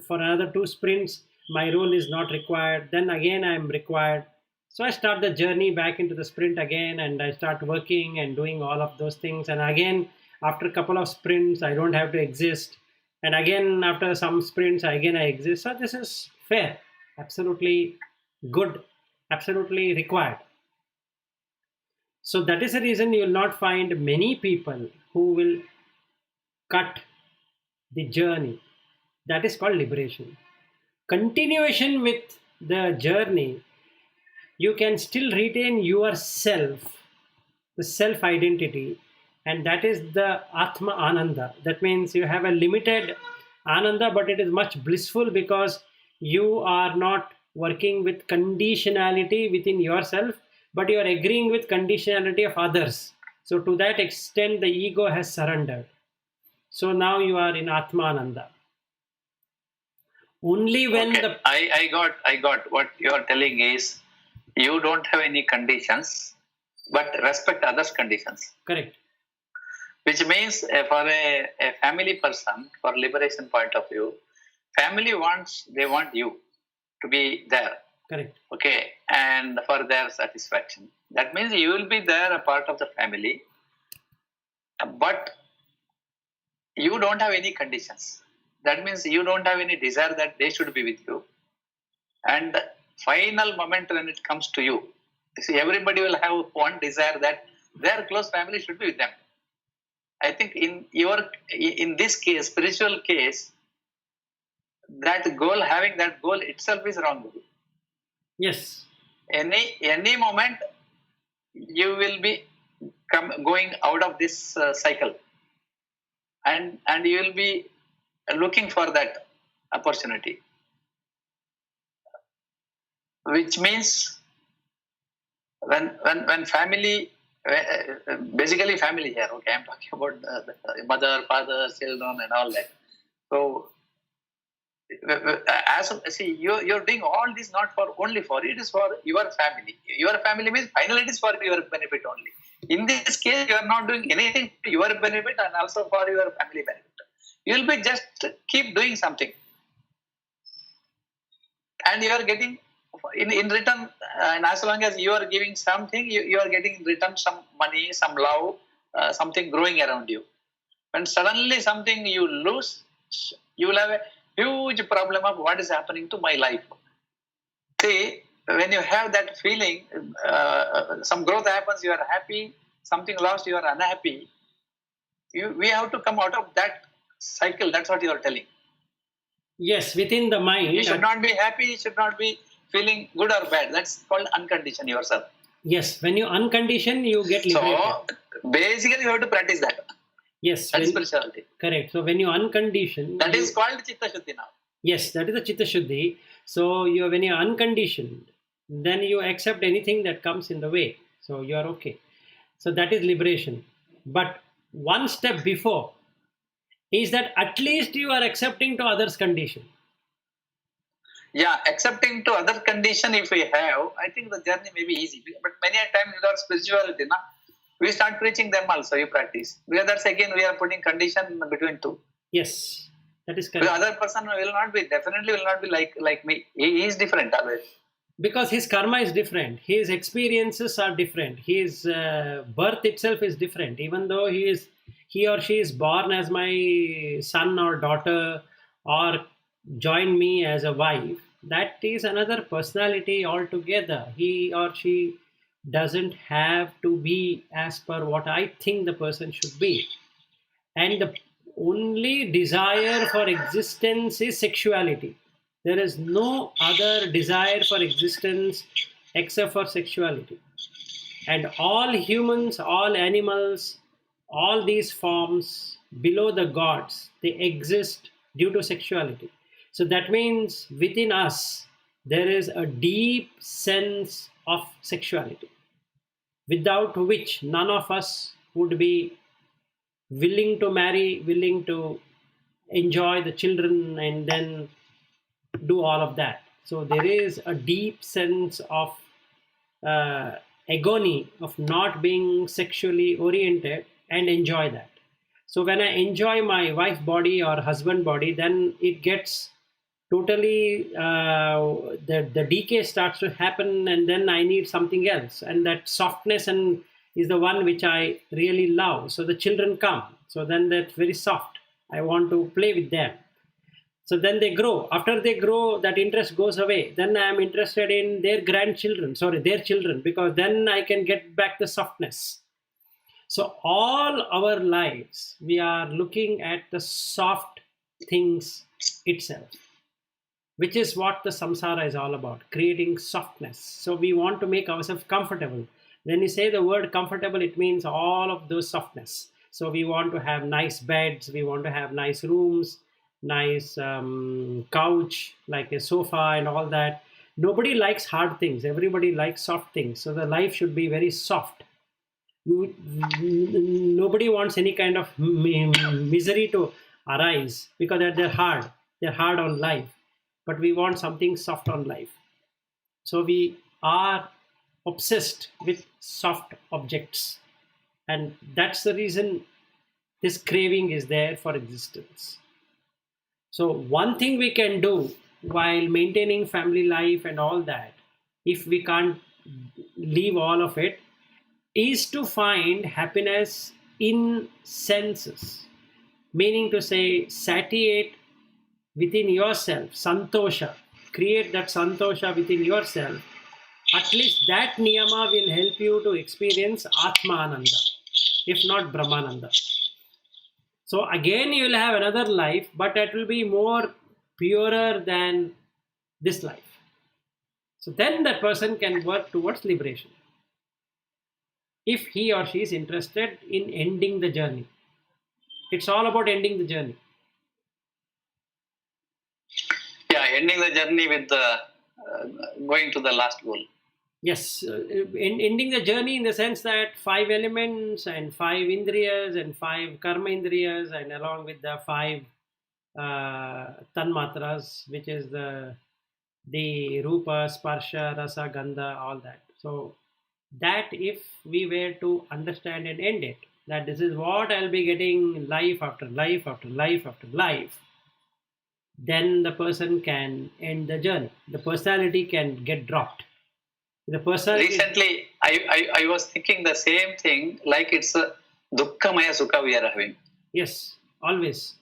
For another 2 sprints, my role is not required. Then again, I'm required. So I start the journey back into the sprint again, and I start working and doing all of those things. And again, after a couple of sprints, I don't have to exist. And again, after some sprints, again I exist. So this is fair, absolutely good, absolutely required. So that is the reason you will not find many people who will cut the journey. That is called liberation. Continuation with the journey, you can still retain yourself, the self identity, and that is the Atma Ananda. That means you have a limited Ananda, but it is much blissful because you are not working with conditionality within yourself, but you are agreeing with conditionality of others. So to that extent, the ego has surrendered. So now you are in Atma Ananda. Only when I got what you are telling is, you don't have any conditions, but respect others' conditions. Correct. Which means for a family person, for liberation point of view, family they want you to be there. Correct. Okay, and for their satisfaction. That means you will be there, a part of the family, but you don't have any conditions. That means you don't have any desire that they should be with you. And the final moment when it comes to you, See, everybody will have one desire that their close family should be with them. I think in this case, spiritual case, having that goal itself is wrong. Yes. Any moment you will be going out of this cycle, and you will be looking for that opportunity, which means when family, basically family here, okay, I'm talking about the mother, father, children and all that. So you're doing all this not for only for it is for your family. Your family means finally it is for your benefit only. In this case, you are not doing anything for your benefit and also for your family benefit. You will be just keep doing something, and you are getting in return, and as long as you are giving something, you are getting in return some money, some love, something growing around you. When suddenly something you lose, you will have a huge problem of what is happening to my life. See, when you have that feeling, some growth happens, you are happy, something lost, you are unhappy. We have to come out of that cycle. That's what you are telling. Yes, within the mind. You should not be happy, you should not be feeling good or bad. That's called uncondition yourself. Yes, when you uncondition, you get liberated. So, basically you have to practice that. Yes. That's spirituality. Correct. So, when you uncondition. That is called Chitta Shuddhi now. Yes, that is the Chitta Shuddhi. So, when you're unconditioned, then you accept anything that comes in the way. So, you are okay. So, that is liberation. But one step before is that at least you are accepting to others' condition. Yeah, accepting to other condition if we have, I think the journey may be easy. But many a time without spirituality, we start preaching them also, you practice. Because that's again, we are putting condition between two. Yes, that is correct. The other person definitely will not be like me. He is different always. Because his karma is different. His experiences are different. His birth itself is different. Even though he or she is born as my son or daughter or join me as a wife, that is another personality altogether. He or she doesn't have to be as per what I think the person should be. And the only desire for existence is sexuality. There is no other desire for existence except for sexuality. And all humans, all animals, all these forms below the gods, they exist due to sexuality. So that means within us, there is a deep sense of sexuality, without which none of us would be willing to marry, willing to enjoy the children and then do all of that. So there is a deep sense of agony of not being sexually oriented and enjoy that. So when I enjoy my wife body or husband body, then it gets totally, the decay starts to happen, and then I need something else. And that softness is the one which I really love. So the children come. So then that's very soft. I want to play with them. So then they grow. After they grow, that interest goes away. Then I am interested in their children, because then I can get back the softness. So all our lives, we are looking at the soft things itself, which is what the samsara is all about, creating softness. So we want to make ourselves comfortable. When you say the word comfortable, it means all of those softness. So we want to have nice beds, we want to have nice rooms, nice couch, like a sofa and all that. Nobody likes hard things. Everybody likes soft things. So the life should be very soft. Nobody wants any kind of misery to arise, because they're hard. They're hard on life. But we want something soft on life. So we are obsessed with soft objects. And that's the reason this craving is there for existence. So one thing we can do while maintaining family life and all that, if we can't leave all of it, is to find happiness in senses. Meaning to say, satiate within yourself, santosha. Create that santosha within yourself at least that niyama will help you to experience Atmananda, if not Brahmananda. So again, you will have another life, but it will be more purer than this life. So then that person can work towards liberation, if he or she is interested in ending the journey. It's all about ending the journey. Yeah, ending the journey with the going to the last goal. Yes, ending the journey in the sense that 5 elements and 5 indriyas and 5 karma indriyas, and along with the 5 tanmatras, which is the rupa, sparsha, rasa, gandha, all that. So that if we were to understand and end it, that this is what I'll be getting life after life after life after life, then the person can end the journey. The personality can get dropped. The personality. Recently, I was thinking the same thing, like it's a dukkhamaya sukha we are having. Yes, always.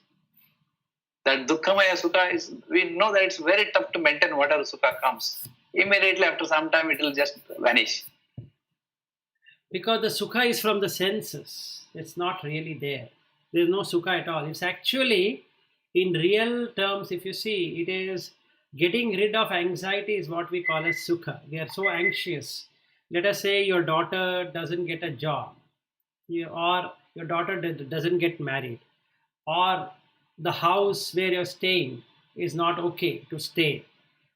That dukkhamaya sukha is, we know that it's very tough to maintain whatever sukha comes. Immediately after some time, it will just vanish. Because the sukha is from the senses. It's not really there. There's no sukha at all. It's actually, in real terms, if you see, it is getting rid of anxiety is what we call as sukha. We are so anxious. Let us say your daughter doesn't get a job, or your daughter doesn't get married, or the house where you're staying is not okay to stay.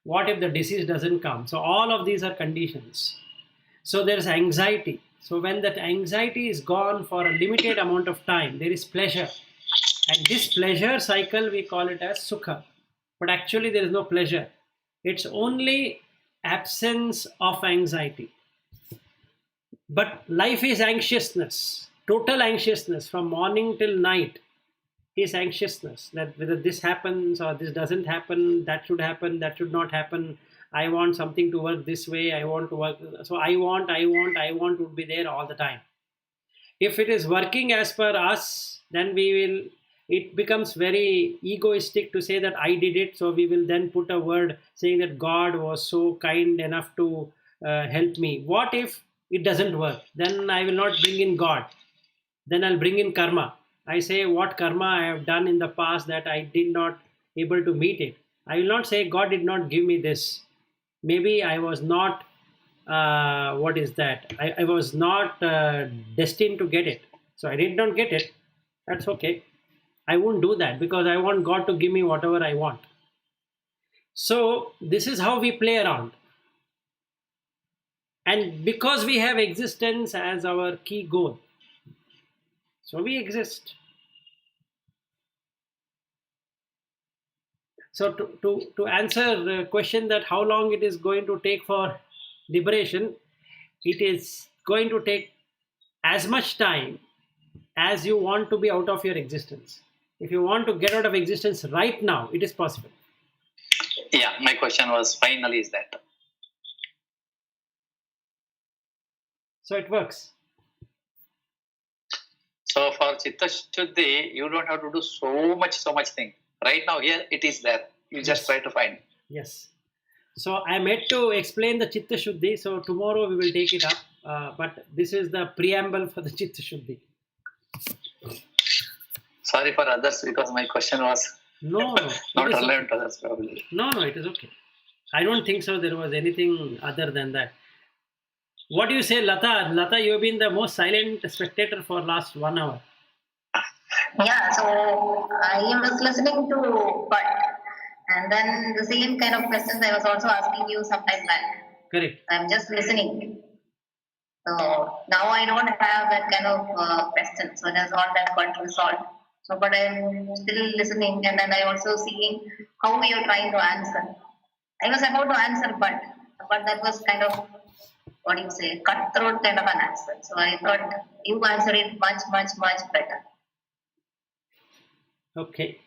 What if the disease doesn't come? So all of these are conditions. So there's anxiety. So when that anxiety is gone for a limited amount of time, there is pleasure. And this pleasure cycle, we call it as sukha. But actually, there is no pleasure. It's only absence of anxiety. But life is anxiousness, total anxiousness from morning till night is anxiousness, that whether this happens or this doesn't happen, that should not happen. I want something to work this way, I want to work. So I want would be there all the time. If it is working as per us, then it becomes very egoistic to say that I did it. So we will then put a word saying that God was so kind enough to help me. What if it doesn't work? Then I will not bring in God. Then I'll bring in karma. I say what karma I have done in the past that I did not able to meet it. I will not say God did not give me this. Maybe I was not, what is that? I was not destined to get it. So I did not get it. That's okay. I won't do that because I want God to give me whatever I want. So this is how we play around. And because we have existence as our key goal, so we exist. So to answer the question that how long it is going to take for liberation, it is going to take as much time as you want to be out of your existence. If you want to get out of existence right now, it is possible. Yeah, my question was finally is that. So it works. So for Chitta Shuddhi, you don't have to do so much thing. Right now, here it is there. You just try to find. Yes. So I am yet to explain the Chitta Shuddhi. So tomorrow we will take it up. But this is the preamble for the Chitta Shuddhi. Sorry for others because my question was not relevant to others probably. No, it is okay. I don't think so. There was anything other than that. What do you say, Lata? Lata, you have been the most silent spectator for last 1 hour. Yeah, so I was listening to Bud, and then the same kind of questions I was also asking you some time back. Correct. I'm just listening. So now I don't have that kind of question. So there's all that got resolved. So, but I'm still listening, and then I also seeing how you're trying to answer. I was about to answer, but that was kind of, what do you say, cutthroat kind of an answer. So I thought you answered it much better. Okay.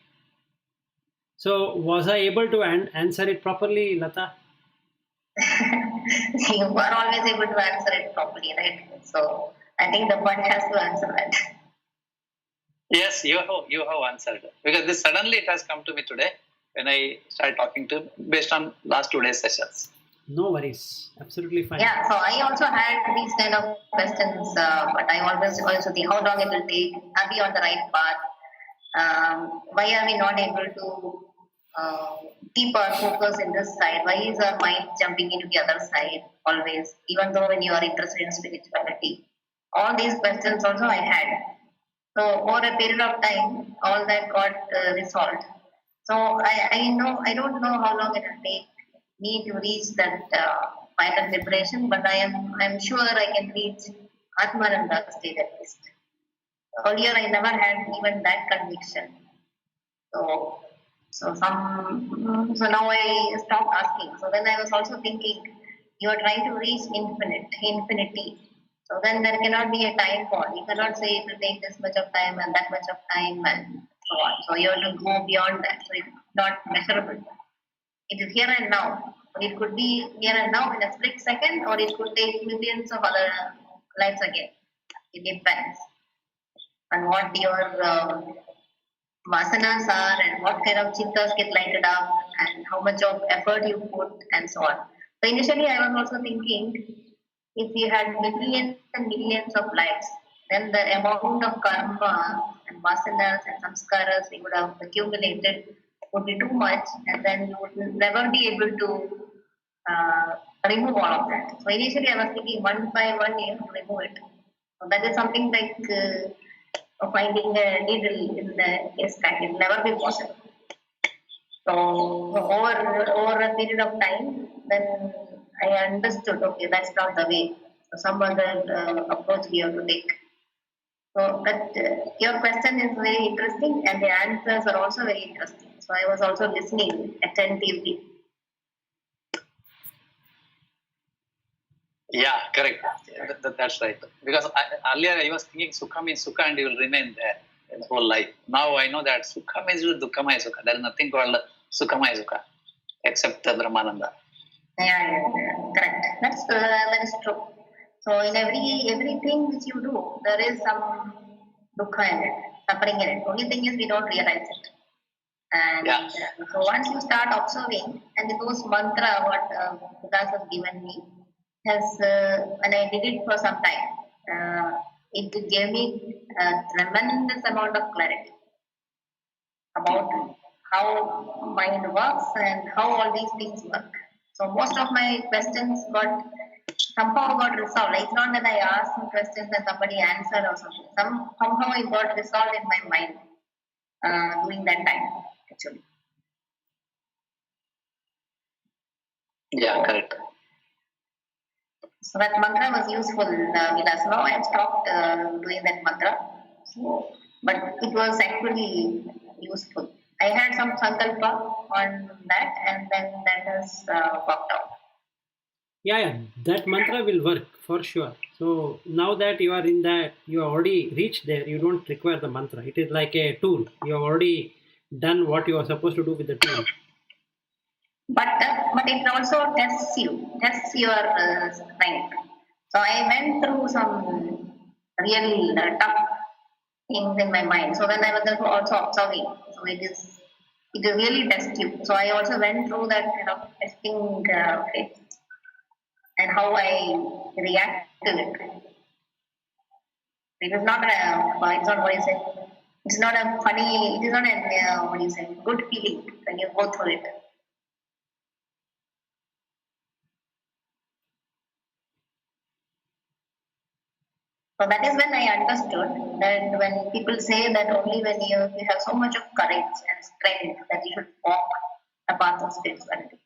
So was I able to answer it properly, Lata? You are always able to answer it properly, right? So I think the bud has to answer that. Yes, you have answered. Because this suddenly it has come to me today when I started talking to based on last 2 days sessions. No worries. Absolutely fine. Yeah, so I also had these kind of questions, but I always also think how long it will take, are we on the right path? Why are we not able to keep our focus in this side? Why is our mind jumping into the other side always, even though when you are interested in spirituality? All these questions also I had. So over a period of time, all that got resolved. So I don't know how long it will take me to reach that final liberation, but I'm sure I can reach Atmananda state at least. Earlier, I never had even that conviction. So, so now I stopped asking. So then I was also thinking, you are trying to reach infinity. So then there cannot be a time point. You cannot say it will take this much of time and that much of time and so on. So you have to go beyond that. So it's not measurable. It is here and now. But it could be here and now in a split second, or it could take millions of other lives again. It depends on what your vasanas are and what kind of chittas get lighted up and how much of effort you put and so on. So initially I was also thinking if we had millions and millions of lives, then the amount of karma and vasanas and samskaras we would have accumulated would be too much, and then you would never be able to remove all of that. So initially I was thinking one by one you have to remove it. So that is something like finding a needle in the haystack. It will never be possible. So over a period of time, then I understood, okay, that's not the way. So some other approach we have to take. So but your question is very interesting, and the answers are also very interesting. So I was also listening attentively. Yeah, correct. That's right. Because earlier I was thinking Sukha means Sukha and you will remain there in the whole life. Now I know that Sukha means Dukkhamaya Sukha. There is nothing called Sukhamaya Sukha except Brahmananda. Yeah, correct. That is true. So in everything which you do, there is some dukkha in it, suffering in it. Only thing is we don't realize it. And Yeah. so once you start observing, and those mantra what Vikas has given me has when I did it for some time, it gave me a tremendous amount of clarity about how mind works and how all these things work. So most of my questions somehow got resolved. It's not that I asked some questions and somebody answered or something. Somehow it got resolved in my mind during that time, actually. Yeah, correct. So that mantra was useful, Vilas. Now I have stopped doing that mantra. So, but it was actually useful. I had some sankalpa on that, and then that has worked out. Yeah, that mantra will work for sure. So now that you are in that, you have already reached there, you don't require the mantra. It is like a tool. You have already done what you are supposed to do with the tool. But it also tests your strength. So I went through some real tough things in my mind. So when I was also observing, so it really tests you. So I also went through that kind of testing phase and how I react to it. It is not it's not what you say. It's not a funny. It is not a what do you say? Good feeling when you go through it. So that is when I understood that when people say that only when you have so much of courage and strength that you should walk a path of spirituality.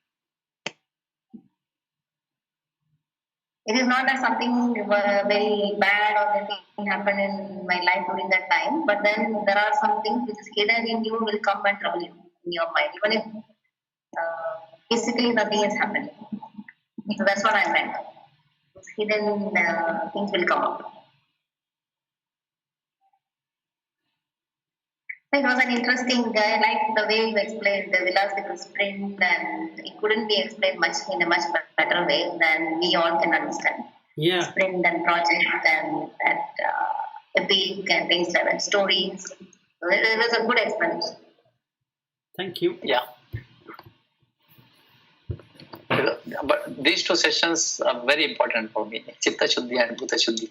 It is not that something very bad or anything happened in my life during that time, but then there are some things which is hidden in you will come and trouble you in your mind, even if physically nothing is happening. So that's what I meant. Hidden things will come up. It was an interesting. I liked the way you explained the velocity sprint, and it couldn't be explained much in a much better way than we all can understand. Yeah. Sprint and project and that epic and things like that, stories. So it was a good explanation. Thank you. Yeah. But these two sessions are very important for me. Chitta Shuddhi and Bhuta Shuddhi.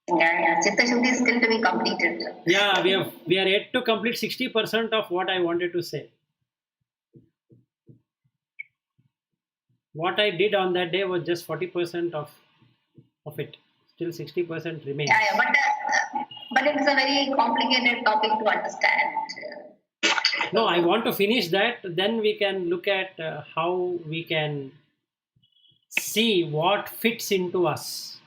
Yeah. Chitta Shuddhi is still to be completed. Yeah, we are yet to complete 60% of what I wanted to say. What I did on that day was just 40% of it. Still 60% remains. Yeah, but it's a very complicated topic to understand. No, I want to finish that. Then we can look at how we can see what fits into us,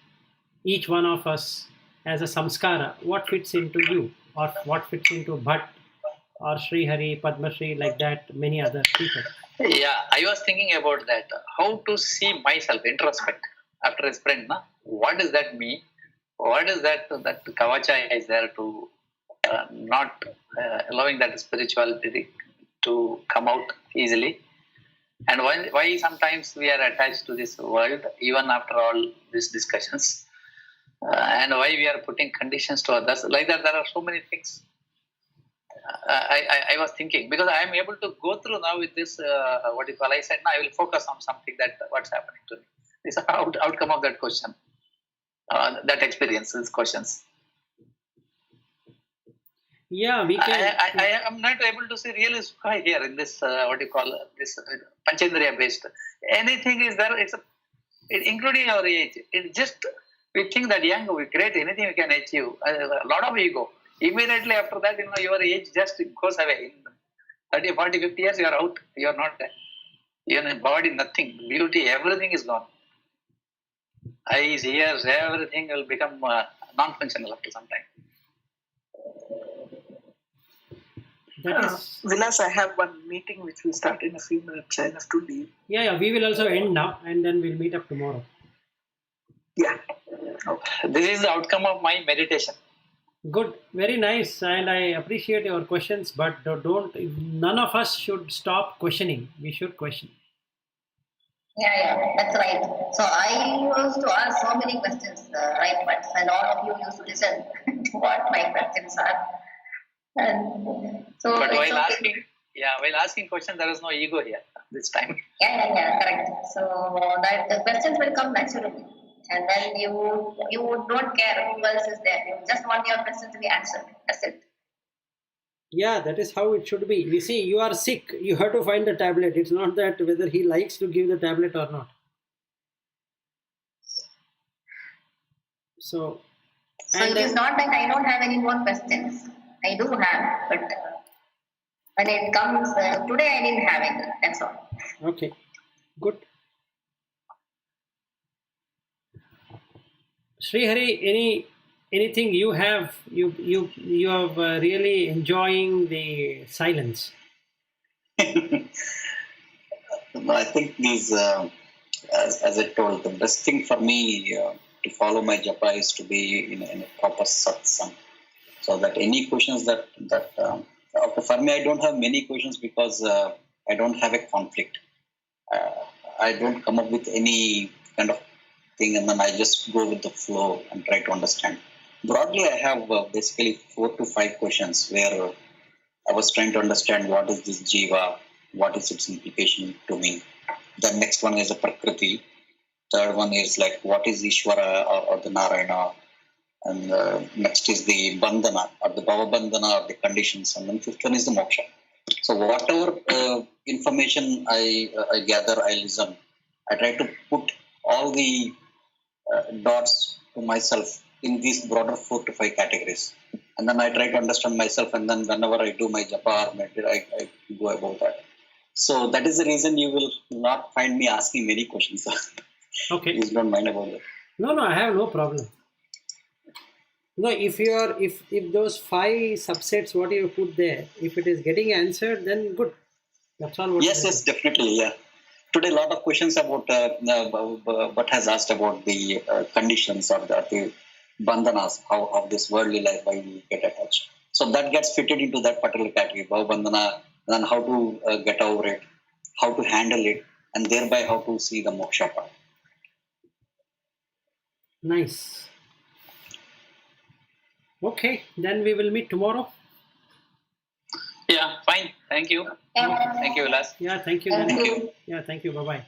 each one of us as a samskara. What fits into you, or what fits into Bhatt or Sri Hari, Padma Shri, like that, many other people. Yeah, I was thinking about that. How to see myself, introspect after a sprint. Na? What does that mean? What is that kavacha is there to not allowing that spirituality to come out easily? And why sometimes we are attached to this world even after all these discussions? And why we are putting conditions to others? Like that, there are so many things. I was thinking, because I am able to go through now with this, I said, now I will focus on something that what's happening to me. This is outcome of that question, that experience, these questions. Yeah, we can. I am not able to see really sukha here in this, this Panchendriya based. Anything is there, including our age. It just, we think that young, we create anything we can achieve. A lot of ego. Immediately after that, your age just goes away. In 30, 40, 50 years, you are out. You are not there. Even body, nothing. Beauty, everything is gone. Eyes, ears, everything will become non-functional after some time. That is. Vilas, I have one meeting which will start in a few minutes. I have to leave. Yeah, we will also end now, and then we'll meet up tomorrow. Yeah. Okay. This is the outcome of my meditation. Good, very nice, and I appreciate your questions. But none of us should stop questioning. We should question. Yeah, that's right. So I used to ask so many questions, right? But and all of you used to listen to what my questions are. And so but it's while okay. asking questions, there is no ego here this time. Yeah, correct. So that the questions will come naturally, and then you don't care who else is there. You just want your question to be answered. That's it. Yeah, that is how it should be. You see, you are sick. You have to find the tablet. It's not that whether he likes to give the tablet or not. So it is not that I don't have any more questions. I do have, but when it comes today, I didn't have it. That's all. Okay, good. Sri Hari, anything you have really enjoying the silence? No, I think these, as I told, the best thing for me to follow my japa is to be in a proper satsang. So that any questions that okay, for me, I don't have many questions because I don't have a conflict. I don't come up with any kind of thing, and then I just go with the flow and try to understand. Broadly, I have basically 4 to 5 questions where I was trying to understand what is this jiva, what is its implication to me. The next one is the prakriti. Third one is like what is Ishvara or the Narayana. And next is the bandhana or the bhava bandhana or the conditions. And then fifth one is the moksha. So whatever information I gather, I listen. I try to put all the dots to myself in these broader 4 to 5 categories. And then I try to understand myself, and then whenever I do my japa or meditate, I go about that. So that is the reason you will not find me asking many questions. Okay. Please don't mind about that. No, I have no problem. No, if those 5 subsets, what you put there, if it is getting answered, then good. That's all. Yes, definitely, yeah. Today, a lot of questions about what has asked about the conditions or the bandhanas, how this worldly life, why we get attached. So that gets fitted into that particular category, bhava bandhana, and then how to get over it, how to handle it, and thereby how to see the moksha part. Nice. Okay, then we will meet tomorrow. Yeah, fine. Thank you. Yeah. Thank you, Vilas. Yeah, thank you. Thank Then. you. Yeah, thank you. Bye bye.